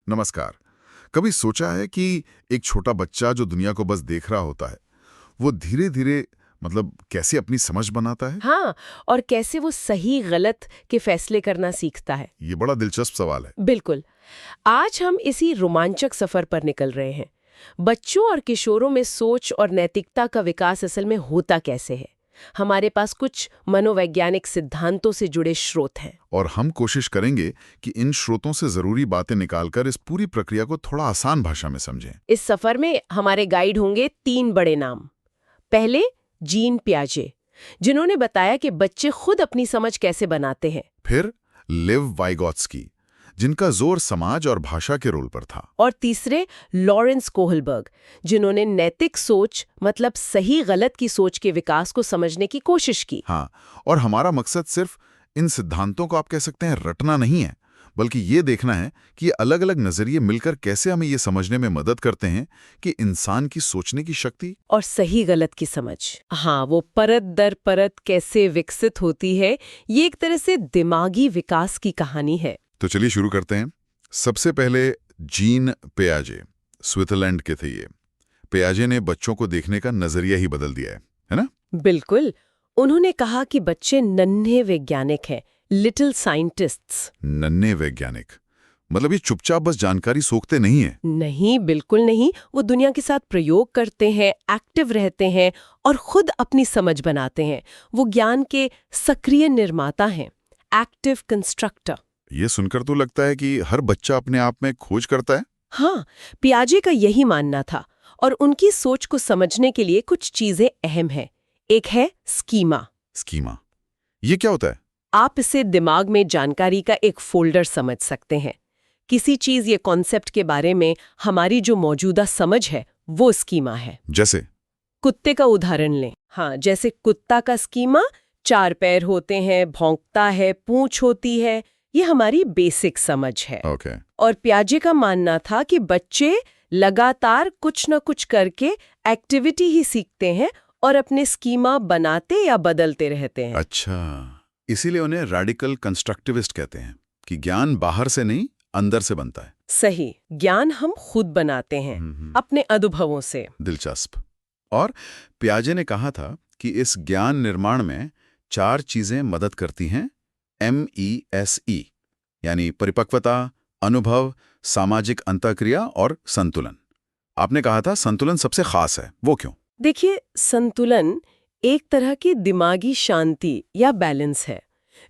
नमस्कार। कभी सोचा है कि एक छोटा बच्चा जो दुनिया को बस देख रहा होता है, वो धीरे धीरे कैसे अपनी समझ बनाता है? हाँ, और कैसे वो सही गलत के फैसले करना सीखता है। ये बड़ा दिलचस्प सवाल है। बिल्कुल। आज हम इसी रोमांचक सफर पर निकल रहे हैं। बच्चों और किशोरों में सोच और नैतिकता का विकास असल में होता कैसे है। हमारे पास कुछ मनोवैज्ञानिक सिद्धांतों से जुड़े स्रोत हैं। और हम कोशिश करेंगे कि इन स्रोतों से जरूरी बातें निकालकर इस पूरी प्रक्रिया को थोड़ा आसान भाषा में समझें। इस सफर में हमारे गाइड होंगे 3 बड़े नाम। पहले जीन पियाजे, जिन्होंने बताया कि बच्चे खुद अपनी समझ कैसे बनाते हैं। फिर लिव वाइगोत्स्की, जिनका जोर समाज और भाषा के रोल पर था। और तीसरे लॉरेंस कोहलबर्ग, जिन्होंने नैतिक सोच मतलब सही गलत की सोच के विकास को समझने की कोशिश की। हाँ, और हमारा मकसद सिर्फ इन सिद्धांतों को आप कह सकते हैं रटना नहीं है, बल्कि ये देखना है कि ये अलग अलग नजरिए मिलकर कैसे हमें ये समझने में मदद करते हैं कि इंसान की सोचने की शक्ति और सही गलत की समझ, हाँ, वो परत दर परत कैसे विकसित होती है। ये एक तरह से दिमागी विकास की कहानी है। तो चलिए शुरू करते हैं। सबसे पहले जीन पियाजे, स्विट्जरलैंड के थे ये। पियाजे ने बच्चों को देखने का नजरिया ही बदल दिया है ना? बिल्कुल। उन्होंने कहा कि बच्चे नन्हे वैज्ञानिक हैं, लिटिल साइंटिस्ट्स। नन्हे वैज्ञानिक मतलब ये चुपचाप बस जानकारी सोखते नहीं है? नहीं, बिल्कुल नहीं। वो दुनिया के साथ प्रयोग करते हैं, एक्टिव रहते हैं और खुद अपनी समझ बनाते हैं। वो ज्ञान के सक्रिय निर्माता हैं, एक्टिव कंस्ट्रक्टर। ये सुनकर तो लगता है कि हर बच्चा अपने आप में खोज करता है। हाँ, पियाजे का यही मानना था। और उनकी सोच को समझने के लिए कुछ चीजें अहम हैं। एक है स्कीमा। स्कीमा, ये क्या होता है? आप इसे दिमाग में जानकारी का एक फोल्डर समझ सकते हैं। किसी चीज या कॉन्सेप्ट के बारे में हमारी जो मौजूदा समझ है वो स्कीमा है। जैसे कुत्ते का उदाहरण लें। हाँ, जैसे कुत्ता का स्कीमा 4 पैर होते हैं, भौंकता है, पूंछ होती है। ये हमारी बेसिक समझ है। ओके। और पियाजे का मानना था कि बच्चे लगातार कुछ न कुछ करके एक्टिविटी ही सीखते हैं और अपने स्कीमा बनाते या बदलते रहते हैं। अच्छा, इसीलिए उन्हें रैडिकल कंस्ट्रक्टिविस्ट कहते हैं कि ज्ञान बाहर से नहीं अंदर से बनता है। सही, ज्ञान हम खुद बनाते हैं अपने अनुभवों से। दिलचस्प। और पियाजे ने कहा था कि इस ज्ञान निर्माण में 4 चीजें मदद करती हैं, MESE, यानी परिपक्वता, अनुभव, सामाजिक अंतःक्रिया और संतुलन। आपने कहा था संतुलन सबसे खास है, वो क्यों? देखिए, संतुलन एक तरह की दिमागी शांति या बैलेंस है।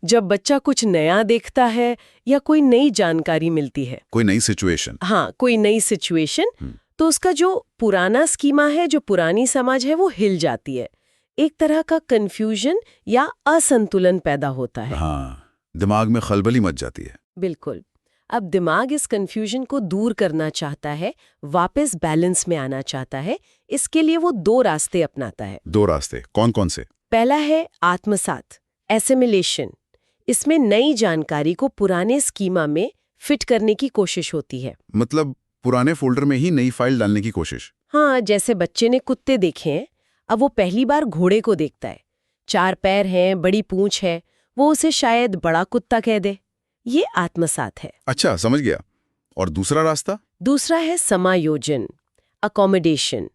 जब बच्चा कुछ नया देखता है या कोई नई जानकारी मिलती है, कोई नई सिचुएशन, हाँ, कोई नई सिचुएशन, तो उसका जो पुराना स्कीमा है, जो पुरानी समझ है, वो हिल जाती है। एक तरह का कंफ्यूजन या असंतुलन पैदा होता है। हाँ, दिमाग में खलबली मच जाती है। बिल्कुल। अब दिमाग इस कंफ्यूजन को दूर करना चाहता है, वापस बैलेंस में आना चाहता है। इसके लिए वो 2 रास्ते अपनाता है। 2 रास्ते कौन कौन से? पहला है आत्मसात, एसिमिलेशन। इसमें नई जानकारी को पुराने स्कीमा में फिट करने की कोशिश होती है। मतलब पुराने फोल्डर में ही नई फाइल डालने की कोशिश। हाँ, जैसे बच्चे ने कुत्ते देखे हैं, अब वो पहली बार घोड़े को देखता है। 4 पैर हैं, बड़ी पूंछ है, वो उसे शायद बड़ा कुत्ता कह दे। ये आत्मसात है। अच्छा, समझ गया। और दूसरा रास्ता? दूसरा है समायोजन, अकोमोडेशन।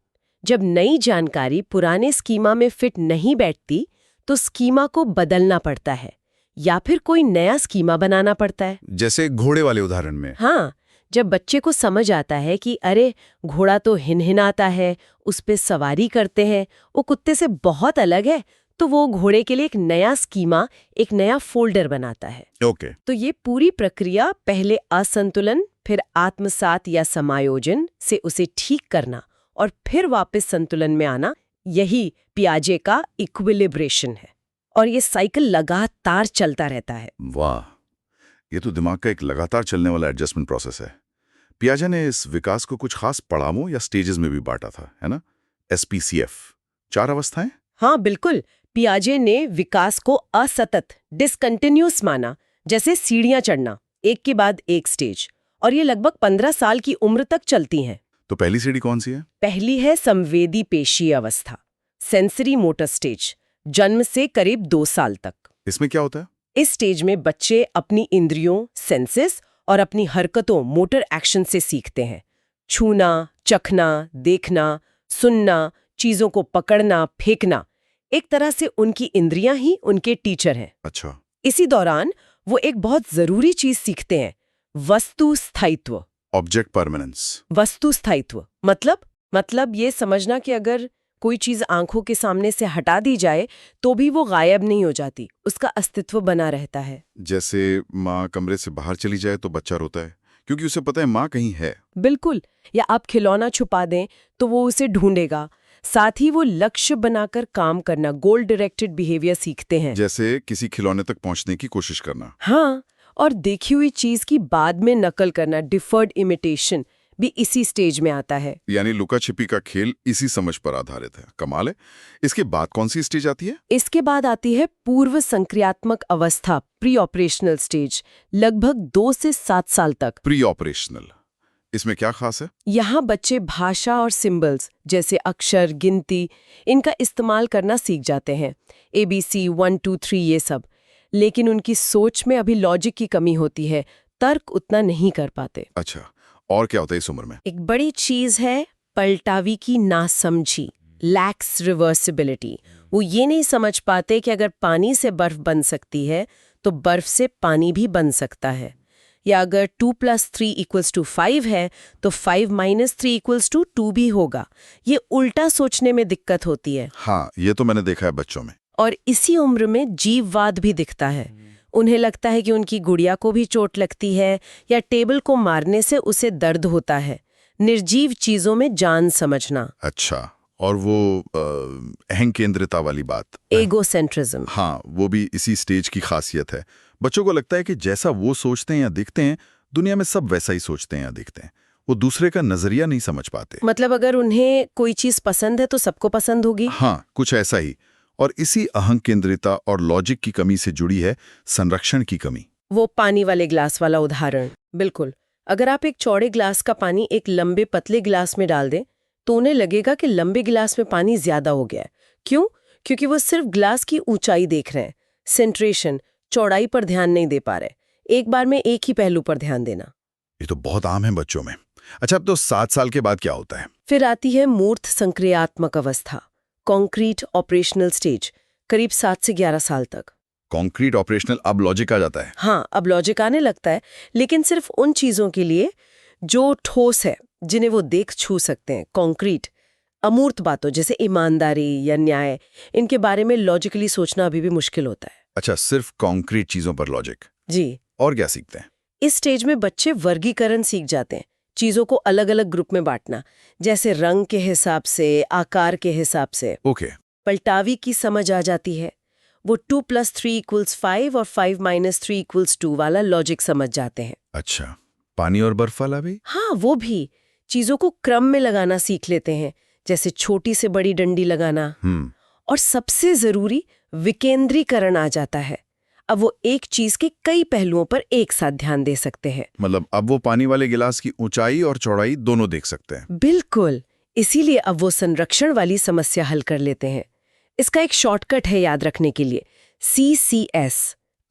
जब नई जानकारी पुराने स्कीमा में फिट नहीं बैठती, तो स्कीमा को बदलना पड़ता है या फिर कोई नया स्कीमा बनाना पड़ता है। जैसे घोड़े वाले उदाहरण में। हाँ, जब बच्चे को समझ आता है कि अरे, घोड़ा तो हिनहिनाता है, उस पे सवारी करते हैं, वो कुत्ते से बहुत अलग है, तो वो घोड़े के लिए एक नया स्कीमा, एक नया फोल्डर बनाता है। ओके। तो ये पूरी प्रक्रिया, पहले असंतुलन, फिर आत्मसात या समायोजन से उसे ठीक करना और फिर वापस संतुलन में आना, यही पियाजे का इक्विलिब्रेशन है। और ये साइकिल लगातार चलता रहता है। वाह, ये तो दिमाग का एक लगातार चलने वाला एडजस्टमेंट प्रोसेस है। पियाजे ने इस विकास को कुछ खास पड़ावों या स्टेजेस में भी बांटा था, है ना? SPCF, 4 अवस्थाएं। हाँ, बिल्कुल। पियाजे ने विकास को असतत, डिसकंटिन्यूअस माना, जैसे सीढ़ियां चढ़ना, एक के बाद एक स्टेज। और ये लगभग 15 साल की उम्र तक चलती हैं। तो पहली सीढ़ी कौन सी है? पहली है संवेदी पेशी अवस्था, सेंसरी मोटर स्टेज, जन्म से करीब 2 साल तक। इसमें क्या होता है? इस स्टेज में बच्चे अपनी इंद्रियों, सेंसेस और अपनी हरकतों मोटर एक्शन से सीखते हैं। छूना, चखना, देखना, सुनना, चीजों को पकड़ना, फेंकना, एक तरह से उनकी इंद्रियां ही उनके टीचर हैं। अच्छा। इसी दौरान वो एक बहुत जरूरी चीज सीखते हैं, वस्तु स्थायित्व। Object permanence. वस्तु स्थायित्व मतलब ये समझना कि अगर कोई चीज आंखों के सामने से हटा दी जाए तो भी वो गायब नहीं हो जाती, उसका अस्तित्व बना रहता है। जैसे माँ कमरे से बाहर चली जाए तो बच्चा रोता है क्योंकि उसे पता है माँ कहीं है। बिल्कुल। या आप खिलौना छुपा दें तो वो उसे ढूंढेगा। साथ ही वो लक्ष्य बनाकर काम करना, गोल डायरेक्टेड बिहेवियर सीखते हैं। जैसे किसी खिलौने तक पहुंचने की कोशिश करना। हाँ, और देखी हुई चीज की बाद में नकल करना, डिफर्ड इमिटेशन, भी इसी स्टेज में आता है। यानी लुका छिपी का खेल इसी समझ पर आधारित है। कमाल है। इसके बाद कौन सी स्टेज आती है? इसके बाद आती है पूर्व संक्रियात्मक अवस्था, प्री ऑपरेशनल स्टेज, लगभग 2 से 7 साल तक। प्री ऑपरेशनल, इसमें क्या खास है? यहाँ बच्चे भाषा और सिंबल्स जैसे अक्षर, गिनती, इनका इस्तेमाल करना सीख जाते हैं। ABC 1 2 3 ये सब। लेकिन उनकी सोच में अभी लॉजिक की कमी होती है, तर्क उतना नहीं कर पाते। अच्छा, और क्या होता है इस उम्र में? एक बड़ी चीज है पलटावी की नासमझी, लैक्स रिवर्सिबिलिटी। वो ये नहीं समझ पाते कि अगर पानी से बर्फ बन सकती है तो बर्फ से पानी भी बन सकता है, या अगर 2 + 3 = 5 है तो 5 - 3 = 2 भी होगा। ये उल्टा सोचने में दिक्कत होती है। हाँ, ये तो मैंने देखा है बच्चों में। और इसी उम्र में जीववाद भी दिखता है। उन्हें लगता है कि उनकी गुड़िया को भी चोट लगती है या टेबल को मारने से उसे दर्द होता है। निर्जीव चीजों में जान समझना। अच्छा, और वो अहं केंद्रिता वाली बात, एगोसेंट्रिज्म। हाँ, वो भी इसी स्टेज की खासियत है। बच्चों को लगता है कि जैसा वो सोचते हैं या दिखते हैं, दुनिया में सब वैसा ही सोचते हैं या दिखते हैं। वो दूसरे का नजरिया नहीं समझ पाते। मतलब अगर उन्हें कोई चीज पसंद है तो सबको पसंद होगी। हाँ, कुछ ऐसा ही। और इसी अहं केंद्रिता और लॉजिक की कमी से जुड़ी है संरक्षण की कमी। वो पानी वाले ग्लास वाला उदाहरण। बिल्कुल, अगर आप एक चौड़े ग्लास का पानी एक लंबे पतले गिलास में डाल दें तो उन्हें लगेगा कि लंबे गिलास में पानी ज्यादा हो गया है। क्यों? क्योंकि वो सिर्फ ग्लास की ऊंचाई देख रहे हैं, सेंट्रेशन, चौड़ाई पर ध्यान नहीं दे पा रहे। एक बार में एक ही पहलू पर ध्यान देना। ये तो बहुत आम है बच्चों में। अच्छा, अब तो 7 साल के बाद क्या होता है? फिर आती है मूर्त संक्रियात्मक अवस्था, कॉन्क्रीट ऑपरेशनल स्टेज, करीब 7 से 11 साल तक। कॉन्क्रीट ऑपरेशनल, अब लॉजिक आ जाता है। हाँ, अब लॉजिक आने लगता है, लेकिन सिर्फ उन चीजों के लिए जो ठोस है, जिन्हें वो देख छू सकते हैं। कॉन्क्रीट अमूर्त बातों जैसे ईमानदारी या न्याय, इनके बारे में लॉजिकली सोचना अभी भी मुश्किल होता है। अच्छा, सिर्फ कॉन्क्रीट चीजों पर लॉजिक। जी। और क्या सीखते हैं? इस स्टेज में बच्चे वर्गीकरण सीख जाते हैं, चीजों को अलग अलग ग्रुप में बांटना, जैसे रंग के हिसाब से, आकार के हिसाब से। ओके। पलटावी की समझ आ जाती है। वो 2 + 3 = 5 और 5 - 3 = 2 वाला लॉजिक समझ जाते हैं। अच्छा, पानी और बर्फ वाला भी? हाँ, वो भी चीजों को क्रम में लगाना सीख लेते हैं, जैसे छोटी से बड़ी डंडी लगाना। और सबसे जरूरी विकेंद्रीकरण आ जाता है। अब वो एक चीज के कई पहलुओं पर एक साथ ध्यान दे सकते हैं। मतलब अब वो पानी वाले गिलास की ऊंचाई और चौड़ाई दोनों देख सकते हैं। बिल्कुल, इसीलिए अब वो संरक्षण वाली समस्या हल कर लेते हैं। इसका एक शॉर्टकट है याद रखने के लिए, CCS,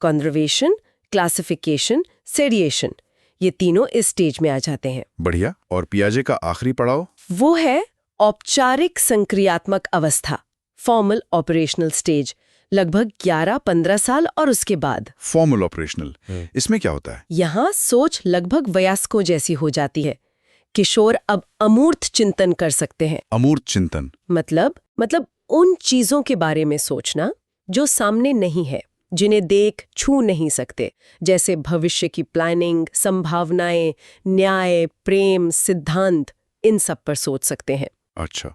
कंजर्वेशन, क्लासिफिकेशन, सेडिएशन। ये तीनों इस स्टेज में आ जाते हैं। बढ़िया। और पियाजे का आखिरी पड़ाव? वो है औपचारिक संक्रियात्मक अवस्था, फॉर्मल ऑपरेशनल स्टेज, लगभग 11-15 साल और उसके बाद। फॉर्मल ऑपरेशनल, इसमें क्या होता है? यहाँ सोच लगभग वयस्कों जैसी हो जाती है। किशोर अब अमूर्त चिंतन कर सकते हैं। अमूर्त चिंतन मतलब उन चीजों के बारे में सोचना जो सामने नहीं है, जिन्हें देख छू नहीं सकते, जैसे भविष्य की प्लानिंग, संभावनाएं, न्याय, प्रेम, सिद्धांत, इन सब पर सोच सकते हैं। अच्छा,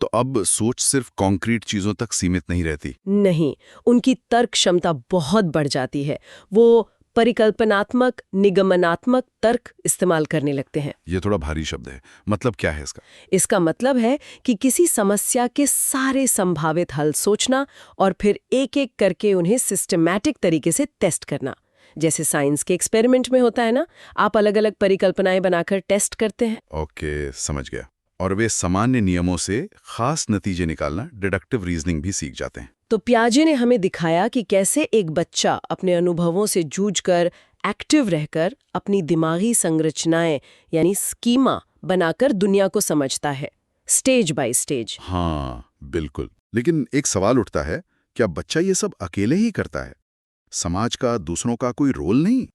तो अब सोच सिर्फ कॉन्क्रीट चीजों तक सीमित नहीं रहती? नहीं, उनकी तर्क क्षमता बहुत बढ़ जाती है। वो परिकल्पनात्मक, निगमनात्मक तर्क इस्तेमाल करने लगते हैं। ये थोड़ा भारी शब्द है, मतलब क्या है इसका? इसका मतलब है कि किसी समस्या के सारे संभावित हल सोचना और फिर एक एक करके उन्हें सिस्टमैटिक तरीके से टेस्ट करना। जैसे साइंस के एक्सपेरिमेंट में होता है ना, आप अलग अलग परिकल्पनाएं बनाकर टेस्ट करते हैं। ओके, समझ गया। और वे सामान्य नियमों से खास नतीजे निकालना, डिडक्टिव रीजनिंग भी सीख जाते हैं। तो पियाजे ने हमें दिखाया कि कैसे एक बच्चा अपने अनुभवों से जूझकर एक्टिव रहकर अपनी दिमागी संरचनाएं यानी स्कीमा बनाकर दुनिया को समझता है, स्टेज बाय स्टेज। हाँ बिल्कुल। लेकिन एक सवाल उठता है, क्या बच्चा ये सब अकेले ही करता है? समाज का, दूसरों का कोई रोल नहीं?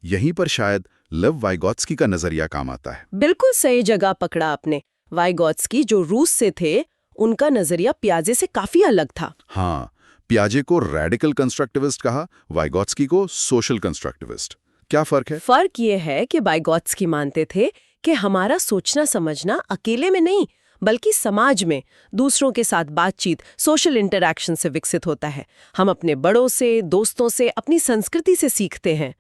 यहीं पर शायद लेव वाइगोत्स्की का नजरिया काम आता है। बिल्कुल सही जगह पकड़ा आपने। वाइगोत्स्की जो रूस से थे, उनका नजरिया पियाजे से काफी अलग था। हाँ, पियाजे को रैडिकल कंस्ट्रक्टिविस्ट कहा, वाइगोत्स्की को सोशल कंस्ट्रक्टिविस्ट। क्या फर्क है? फर्क ये है कि वाइगोत्स्की मानते थे कि हमारा सोचना समझना अकेले में नहीं, बल्कि समाज में दूसरों के साथ बातचीत, सोशल इंटरैक्शन से विकसित होता है। हम अपने बड़ों से, दोस्तों से, अपनी संस्कृति से सीखते हैं।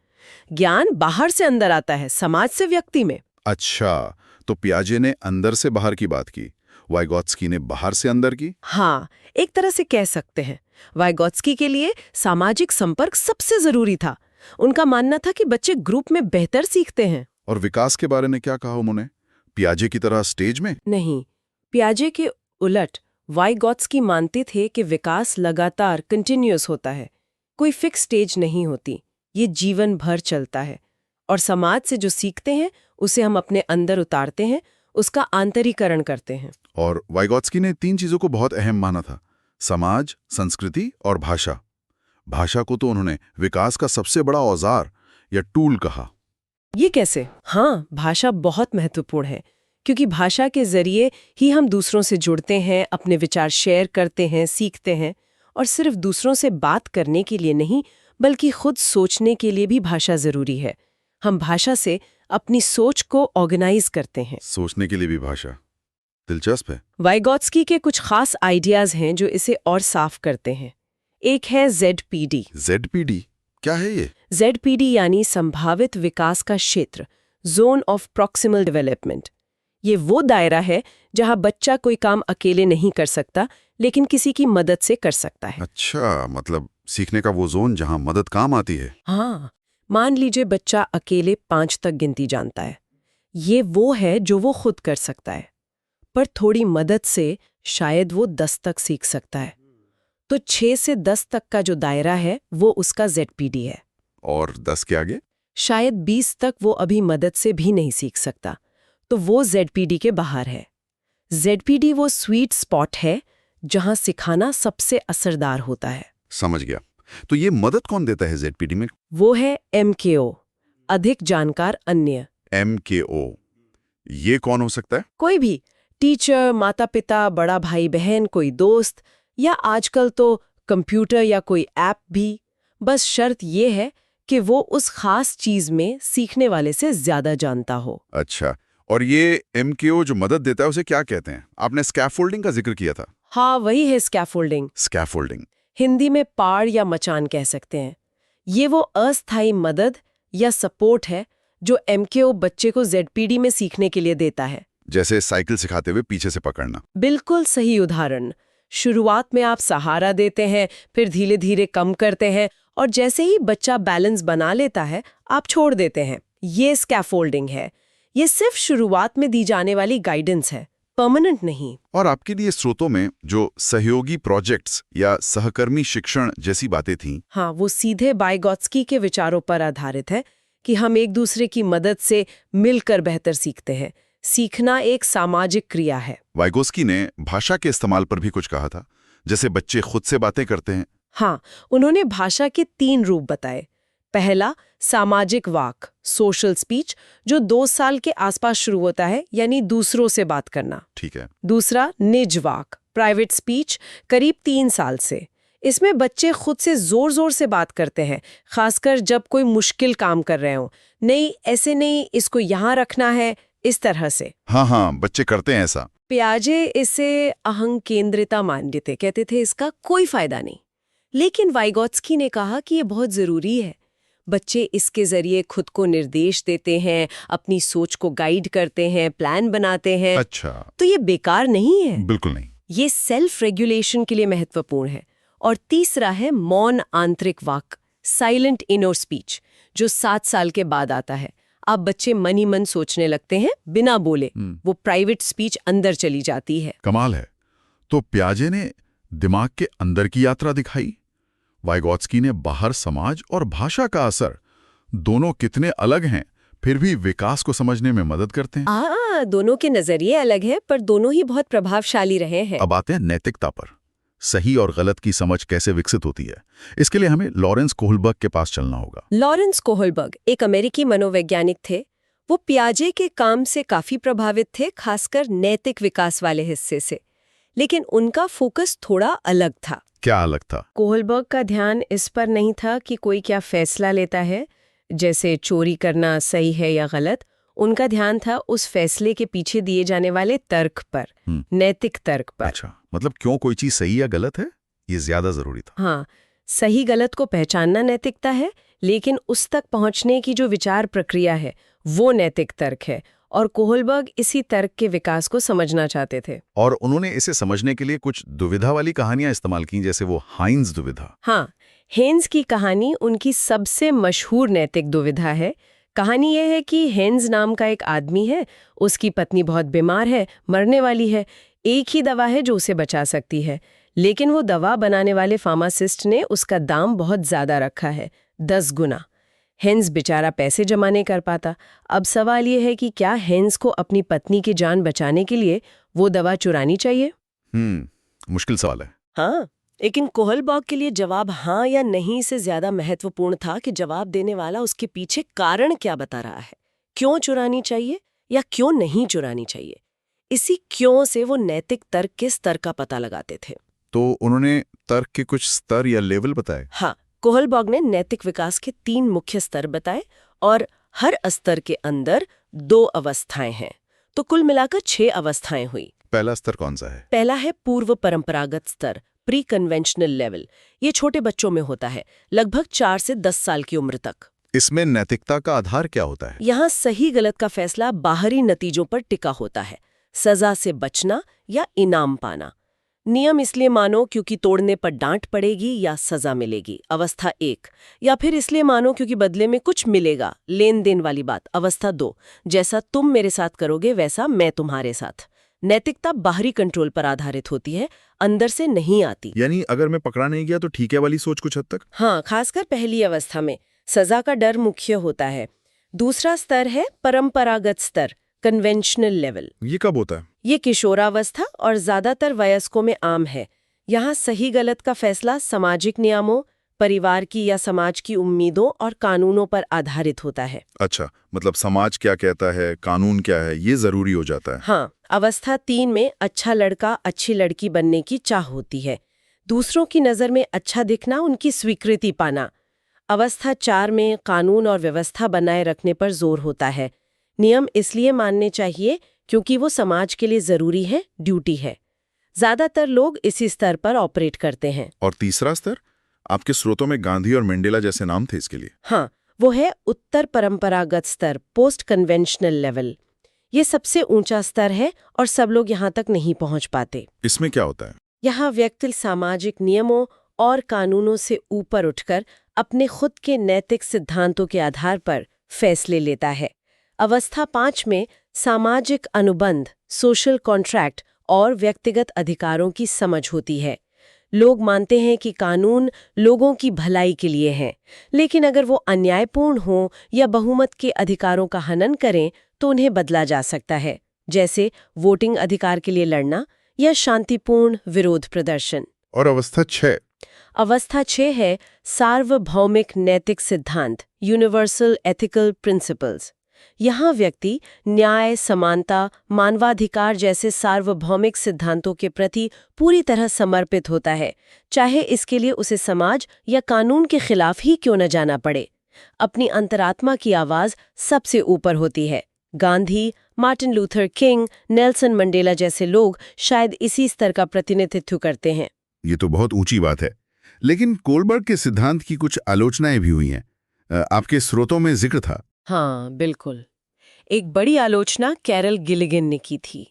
ज्ञान बाहर से अंदर आता है, समाज से व्यक्ति में। अच्छा, तो पियाजे ने अंदर से बाहर की बात की, वाइगोत्स्की ने बाहर से अंदर की। हाँ, एक तरह से कह सकते हैं। वाइगोत्स्की के लिए सामाजिक संपर्क सबसे जरूरी था। उनका मानना था कि बच्चे ग्रुप में बेहतर सीखते हैं। और विकास के बारे में क्या कहा उन्होंने? पियाजे की तरह स्टेज में? नहीं, पियाजे के उलट वाइगोत्स्की मानते थे कि विकास लगातार कंटिन्यूअस होता है, कोई फिक्स स्टेज नहीं होती, ये जीवन भर चलता है। और समाज से जो सीखते हैं उसे हम अपने अंदर उतारते हैं, उसका आंतरीकरण करते हैं। और वाइगोत्स्की ने 3 चीजों को बहुत अहम माना था, समाज, संस्कृति और भाषा। भाषा को तो उन्होंने विकास का सबसे बड़ा औजार या टूल कहा। ये कैसे? हाँ, भाषा बहुत महत्वपूर्ण है, क्योंकि भाषा के जरिए ही हम दूसरों से जुड़ते हैं, अपने विचार शेयर करते हैं, सीखते हैं। और सिर्फ दूसरों से बात करने के लिए नहीं, बल्कि खुद सोचने के लिए भी भाषा जरूरी है। हम भाषा से अपनी सोच को ऑर्गेनाइज करते हैं। सोचने के लिए भी भाषा, दिलचस्प है। वाइगोत्स्की के कुछ खास आइडियाज हैं जो इसे और साफ करते हैं। एक है ZPD। ZPD क्या है ये? ZPD यानी संभावित विकास का क्षेत्र, जोन ऑफ प्रॉक्सिमल डेवलपमेंट। ये वो दायरा है जहां बच्चा कोई काम अकेले नहीं कर सकता, लेकिन किसी की मदद से कर सकता है। अच्छा, मतलब सीखने का वो जोन जहां मदद काम आती है। हाँ, मान लीजिए बच्चा अकेले 5 तक गिनती जानता है। ये वो है जो वो खुद कर सकता है, पर थोड़ी मदद से शायद वो 10 तक सीख सकता है। तो 6 से 10 तक का जो दायरा है वो उसका ZPD है। और 10 के आगे? शायद 20 तक वो अभी मदद से भी नहीं सीख सकता, तो वो ZPD के बाहर है। ZPD वो स्वीट स्पॉट है जहां सिखाना सबसे असरदार होता है। समझ गया। तो ये मदद कौन देता है ZPD में? वो है MKO, अधिक जानकार अन्य। MKO, ये कौन हो सकता है? कोई भी, टीचर, माता पिता, बड़ा भाई बहन, कोई दोस्त, या आजकल तो कंप्यूटर या कोई ऐप भी। बस शर्त ये है कि वो उस खास चीज में सीखने वाले से ज्यादा जानता हो। अच्छा, और ये MKO जो मदद देता है उसे क्या कहते हैं? आपने स्कैफोल्डिंग का जिक्र किया था। हाँ, वही है स्कैफोल्डिंग। स्कैफोल्डिंग हिंदी में पाड़ या मचान कह सकते हैं। ये वो अस्थायी मदद या सपोर्ट है जो MKO बच्चे को ZPD में सीखने के लिए देता है। जैसे साइकिल सिखाते हुए पीछे से पकड़ना। बिल्कुल सही उदाहरण। शुरुआत में आप सहारा देते हैं, फिर धीरे धीरे कम करते हैं, और जैसे ही बच्चा बैलेंस बना लेता है, आप छोड़ देते हैं। ये स्कैफोल्डिंग है। ये सिर्फ शुरुआत में दी जाने वाली गाइडेंस है, परमानेंट नहीं। और आपके लिए स्रोतों में जो सहयोगी प्रोजेक्ट्स या सहकर्मी शिक्षण जैसी बातें थीं, हाँ, वो सीधे वाइगोत्स्की के विचारों पर आधारित है कि हम एक दूसरे की मदद से मिलकर बेहतर सीखते हैं। सीखना एक सामाजिक क्रिया है। वाइगोत्स्की ने भाषा के इस्तेमाल पर भी कुछ कहा था, जैसे बच्चे खुद से बातें करते हैं। हाँ, उन्होंने भाषा के 3 रूप बताए। पहला, सामाजिक वाक, सोशल स्पीच, जो 2 साल के आसपास शुरू होता है, यानी दूसरों से बात करना। ठीक है। दूसरा, निज वाक, प्राइवेट स्पीच, करीब 3 साल से। इसमें बच्चे खुद से जोर जोर से बात करते हैं, खासकर जब कोई मुश्किल काम कर रहे हो। नहीं, ऐसे नहीं, इसको यहाँ रखना है, इस तरह से। हाँ, बच्चे करते हैं ऐसा। पियाजे इसे अहंकेंद्रिता मानते थे, कहते थे इसका कोई फायदा नहीं। लेकिन वाइगोत्स्की ने कहा कि ये बहुत जरूरी है। बच्चे इसके जरिए खुद को निर्देश देते हैं, अपनी सोच को गाइड करते हैं, प्लान बनाते हैं। अच्छा, तो ये बेकार नहीं है। बिल्कुल नहीं। ये सेल्फ रेगुलेशन के लिए महत्वपूर्ण है। और तीसरा है मौन आंतरिक वाक, साइलेंट इनर स्पीच, जो 7 साल के बाद आता है। अब बच्चे मन ही मन सोचने लगते हैं बिना बोले। वो प्राइवेट स्पीच अंदर चली जाती है। कमाल है। तो पियाजे ने दिमाग के अंदर की यात्रा दिखाई, वाइगोत्स्की ने बाहर समाज और भाषा का असर, दोनों कितने अलग हैं, फिर भी विकास को समझने में मदद करते हैं। दोनों के नजरिए अलग हैं, पर दोनों ही बहुत प्रभावशाली रहे हैं। अब आते हैं नैतिकता पर। सही और गलत की समझ कैसे विकसित होती है, इसके लिए हमें लॉरेंस कोहलबर्ग के पास चलना होगा। लॉरेंस कोहलबर्ग एक अमेरिकी मनोवैज्ञानिक थे। वो पियाजे के काम से काफी प्रभावित थे, खासकर नैतिक विकास वाले हिस्से से। लेकिन उनका फोकस थोड़ा अलग था। क्या अलग था? कोहलबर्ग का ध्यान इस पर नहीं था कि कोई क्या फैसला लेता है, जैसे चोरी करना सही है या गलत। उनका ध्यान था उस फैसले के पीछे दिए जाने वाले तर्क पर, नैतिक तर्क पर। अच्छा, मतलब क्यों कोई चीज सही या गलत है, ये ज्यादा जरूरी था। हाँ, सही गलत को पहचानना नैतिकता है, लेकिन उस तक पहुंचने की जो विचार प्रक्रिया है वो नैतिक तर्क है। और कोहलबर्ग इसी तर्क के विकास को समझना चाहते थे। और उन्होंने इसे समझने के लिए कुछ दुविधा वाली कहानियां इस्तेमाल की, जैसे वो हाइंस दुविधा। हाँ, हेन्स की कहानी उनकी सबसे मशहूर नैतिक दुविधा है। कहानी यह है कि हेन्स नाम का एक आदमी है, उसकी पत्नी बहुत बीमार है, मरने वाली है। एक ही दवा है जो उसे बचा सकती है, लेकिन वो दवा बनाने वाले फार्मासिस्ट ने उसका दाम बहुत ज्यादा रखा है, 10 गुना। हेन्स बेचारा पैसे जमा नहीं कर पाता। अब सवाल ये है कि क्या हेन्स को अपनी पत्नी की जान बचाने के लिए वो दवा चुरानी चाहिए? मुश्किल सवाल है। हाँ, लेकिन कोहलबर्ग के लिए जवाब हाँ या नहीं से ज्यादा महत्वपूर्ण था कि जवाब देने वाला उसके पीछे कारण क्या बता रहा है। क्यों चुरानी चाहिए या क्यों नहीं चुरानी चाहिए? इसी क्यों से वो नैतिक तर्क के स्तर का पता लगाते थे। तो उन्होंने तर्क के कुछ स्तर या लेवल बताए? हाँ, कोहलबर्ग ने नैतिक विकास के 3 मुख्य स्तर बताए और हर स्तर के अंदर 2 अवस्थाएं हैं। तो कुल मिलाकर 6 अवस्थाएं हुई। पहला स्तर कौन सा है? पहला है पूर्व परंपरागत स्तर, प्री कन्वेंशनल लेवल। ये छोटे बच्चों में होता है, लगभग 4 से 10 साल की उम्र तक। इसमें नैतिकता का आधार क्या होता है? यहाँ सही गलत का फैसला बाहरी नतीजों पर टिका होता है, सजा से बचना या इनाम पाना। नियम इसलिए मानो क्योंकि तोड़ने पर डांट पड़ेगी या सजा मिलेगी, अवस्था 1। या फिर इसलिए मानो क्योंकि बदले में कुछ मिलेगा, लेन देन वाली बात, अवस्था 2। जैसा तुम मेरे साथ करोगे वैसा मैं तुम्हारे साथ। नैतिकता बाहरी कंट्रोल पर आधारित होती है, अंदर से नहीं आती। यानी अगर मैं पकड़ा नहीं गया तो ठीक है वाली सोच कुछ हद तक? हाँ, खासकर पहली अवस्था में सजा का डर मुख्य होता है। दूसरा स्तर है परंपरागत स्तर, कन्वेंशनल लेवल। ये कब होता है? ये किशोरावस्था और ज्यादातर वयस्कों में आम है। यहाँ सही गलत का फैसला सामाजिक नियमों, परिवार की या समाज की उम्मीदों और कानूनों पर आधारित होता है। अच्छा, मतलब समाज क्या कहता है, कानून क्या है, ये जरूरी हो जाता है। हाँ, अवस्था 3 में अच्छा लड़का अच्छी लड़की बनने की चाह होती है, दूसरों की नज़र में अच्छा दिखना, उनकी स्वीकृति पाना। अवस्था 4 में कानून और व्यवस्था बनाए रखने पर जोर होता है। नियम इसलिए मानने चाहिए क्योंकि वो समाज के लिए जरूरी है, ड्यूटी है। ज्यादातर लोग इसी स्तर पर ऑपरेट करते हैं। और तीसरा स्तर? आपके स्रोतों में गांधी और मंडेला जैसे नाम थे इसके लिए। हाँ, वो है उत्तर परंपरागत स्तर, पोस्ट कन्वेंशनल लेवल। ये सबसे ऊंचा स्तर है और सब लोग यहाँ तक नहीं पहुँच पाते। इसमें क्या होता है? यहाँ व्यक्ति सामाजिक नियमों और कानूनों से ऊपर उठकर अपने खुद के नैतिक सिद्धांतों के आधार पर फैसले लेता है। अवस्था 5 में सामाजिक अनुबंध, सोशल कॉन्ट्रैक्ट और व्यक्तिगत अधिकारों की समझ होती है। लोग मानते हैं कि कानून लोगों की भलाई के लिए हैं, लेकिन अगर वो अन्यायपूर्ण हो या बहुमत के अधिकारों का हनन करें तो उन्हें बदला जा सकता है, जैसे वोटिंग अधिकार के लिए लड़ना या शांतिपूर्ण विरोध प्रदर्शन। और अवस्था 6? अवस्था 6 है सार्वभौमिक नैतिक सिद्धांत, यूनिवर्सल एथिकल प्रिंसिपल्स। यहाँ व्यक्ति न्याय, समानता, मानवाधिकार जैसे सार्वभौमिक सिद्धांतों के प्रति पूरी तरह समर्पित होता है, चाहे इसके लिए उसे समाज या कानून के खिलाफ ही क्यों न जाना पड़े। अपनी अंतरात्मा की आवाज सबसे ऊपर होती है। Gandhi, Martin Luther king, Nelson Mandela जैसे लोग शायद इसी स्तर का प्रतिनिधित्व करते हैं। ये तो बहुत ऊंची बात है। लेकिन कोहलबर्ग के सिद्धांत की कुछ आलोचनाएं भी हुई हैं, आपके स्रोतों में जिक्र था। हाँ, बिल्कुल। एक बड़ी आलोचना कैरल गिलिगन ने की थी।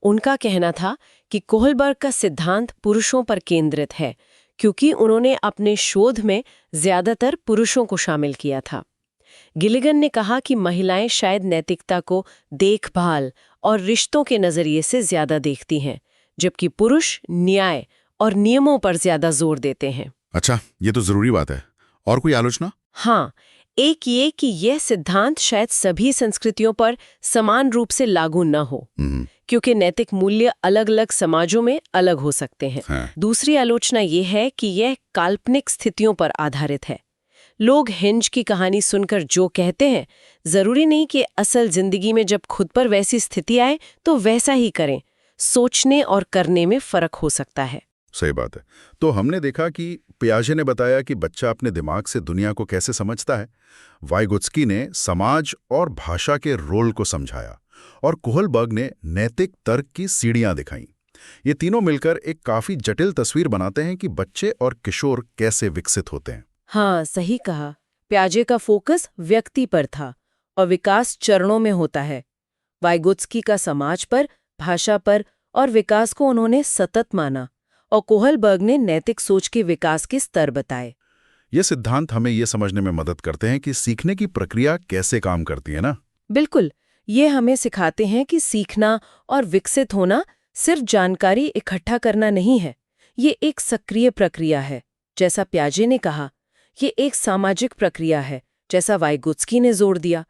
उनका कहना था कि कोहलबर्ग का सिद्धांत पुरुषों पर केंद्रित है, क्योंकि उन्होंने अपने शोध में ज्यादातर पुरुषों को शामिल किया था। गिलिगन ने कहा कि महिलाएं शायद नैतिकता को देखभाल और रिश्तों के नजरिए से ज्यादा देखती हैं, जबकि पुरुष न्याय और नियमों पर ज्यादा जोर देते हैं। अच्छा, ये तो जरूरी बात है। और कोई आलोचना? हाँ, एक ये कि यह सिद्धांत शायद सभी संस्कृतियों पर समान रूप से लागू न हो, क्योंकि नैतिक मूल्य अलग अलग समाजों में अलग हो सकते हैं। हाँ। दूसरी आलोचना ये है कि यह काल्पनिक स्थितियों पर आधारित है। लोग हिंज की कहानी सुनकर जो कहते हैं, जरूरी नहीं कि असल जिंदगी में जब खुद पर वैसी स्थिति आए तो वैसा ही करें। सोचने और करने में फर्क हो सकता है। सही बात है। तो हमने देखा कि पियाजे ने बताया कि बच्चा अपने दिमाग से दुनिया को कैसे समझता है, वाइगोत्स्की ने समाज और भाषा के रोल को समझाया, और कोहलबर्ग ने नैतिक तर्क की सीढ़ियां दिखाईं। ये तीनों मिलकर एक काफी जटिल तस्वीर बनाते हैं कि बच्चे और किशोर कैसे विकसित होते हैं। हाँ, सही कहा। पियाजे का फोकस व्यक्ति पर था और विकास चरणों में होता है। वाइगोत्स्की का समाज पर, भाषा पर और विकास को उन्होंने सतत माना, और कोहलबर्ग ने नैतिक सोच के विकास के स्तर बताए। ये सिद्धांत हमें ये समझने में मदद करते हैं कि सीखने की प्रक्रिया कैसे काम करती है ना। बिल्कुल, ये हमें सिखाते हैं कि सीखना और विकसित होना सिर्फ जानकारी इकट्ठा करना नहीं है। ये एक सक्रिय प्रक्रिया है, जैसा पियाजे ने कहा। ये एक सामाजिक प्रक्रिया है, जैसा वाइगोत्स्की ने जोर दिया,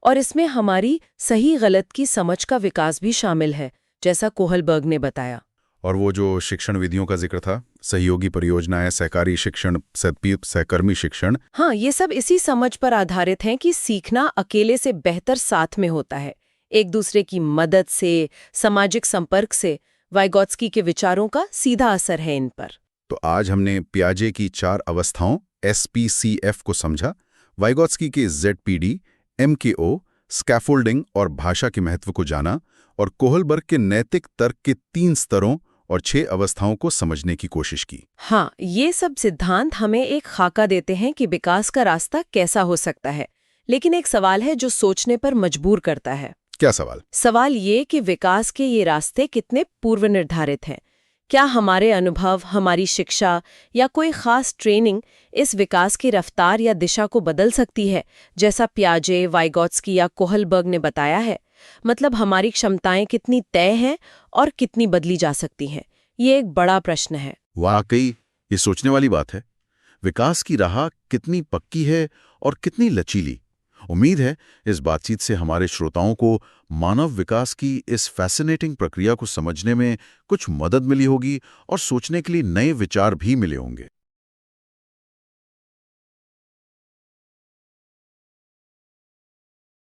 और इसमें हमारी सही गलत की समझ का विकास भी शामिल है, जैसा कोहलबर्ग ने बताया। और वो जो शिक्षण विधियों का जिक्र था, सहयोगी परियोजनाएं, सहकारी शिक्षण, सहकर्मी शिक्षण, हाँ, ये सब इसी समझ पर आधारित हैं कि सीखना अकेले से बेहतर साथ में होता है, एक दूसरे की मदद से, सामाजिक संपर्क से। वाइगोत्स्की के विचारों का सीधा असर है इन पर। तो आज हमने पियाजे की 4 अवस्थाओं SPCF को समझा, वाइगोत्स्की के ZPD, MKO, स्कैफोल्डिंग और भाषा के महत्व को जाना, और कोहलबर्ग के नैतिक तर्क के 3 स्तरों और 6 अवस्थाओं को समझने की कोशिश की। हाँ, ये सब सिद्धांत हमें एक खाका देते हैं कि विकास का रास्ता कैसा हो सकता है। लेकिन एक सवाल है जो सोचने पर मजबूर करता है। क्या सवाल? सवाल ये कि विकास के ये रास्ते कितने पूर्व निर्धारित हैं। क्या हमारे अनुभव, हमारी शिक्षा या कोई खास ट्रेनिंग इस विकास की रफ्तार या दिशा को बदल सकती है, जैसा पियाजे, वाइगोत्स्की या कोहलबर्ग ने बताया है? मतलब हमारी क्षमताएं कितनी तय हैं और कितनी बदली जा सकती हैं? ये एक बड़ा प्रश्न है। वाकई ये सोचने वाली बात है। विकास की राह कितनी पक्की है और कितनी लचीली। उम्मीद है इस बातचीत से हमारे श्रोताओं को मानव विकास की इस फैसिनेटिंग प्रक्रिया को समझने में कुछ मदद मिली होगी और सोचने के लिए नए विचार भी मिले होंगे।